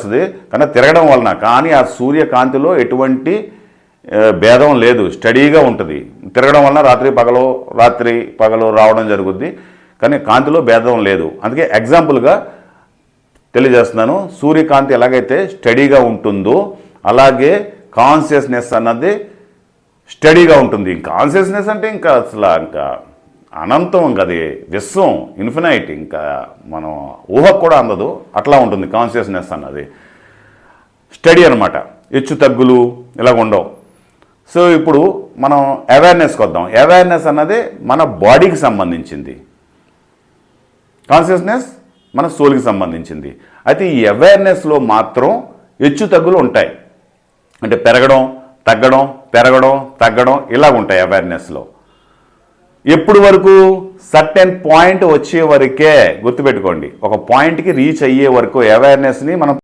వస్తుంది కానీ తిరగడం వలన. కానీ ఆ సూర్యకాంతిలో ఎటువంటి భేదం లేదు, స్టడీగా ఉంటుంది. తిరగడం వలన రాత్రి పగలు రావడం జరుగుద్ది, కానీ కాంతిలో భేదం లేదు. అందుకే ఎగ్జాంపుల్గా తెలియజేస్తున్నాను. సూర్యకాంతి ఎలాగైతే స్టడీగా ఉంటుందో అలాగే కాన్షియస్నెస్ అన్నది స్టడీగా ఉంటుంది. కాన్షియస్నెస్ అంటే ఇంకా అనంతం, ఇంకా అది విశ్వం, ఇన్ఫినైట్, ఇంకా మనం ఊహకు కూడా అందదు, అట్లా ఉంటుంది కాన్షియస్నెస్ అన్నది. స్టడీ అనమాట, హెచ్చు తగ్గులు ఇలాగ ఉండవు. సో ఇప్పుడు మనం అవేర్నెస్కి వద్దాం. అవేర్నెస్ అన్నది మన బాడీకి సంబంధించింది, కాన్షియస్నెస్ మన సోల్కి సంబంధించింది. అయితే ఈ అవేర్నెస్లో మాత్రం హెచ్చు తగ్గులు ఉంటాయి. అంటే పెరగడం తగ్గడం ఇలాగ ఉంటాయి అవేర్నెస్లో. ఎప్పుడు వరకు? సర్టెన్ పాయింట్ వచ్చే వరకే, గుర్తుపెట్టుకోండి. ఒక పాయింట్కి రీచ్ అయ్యే వరకు అవేర్నెస్ని మనం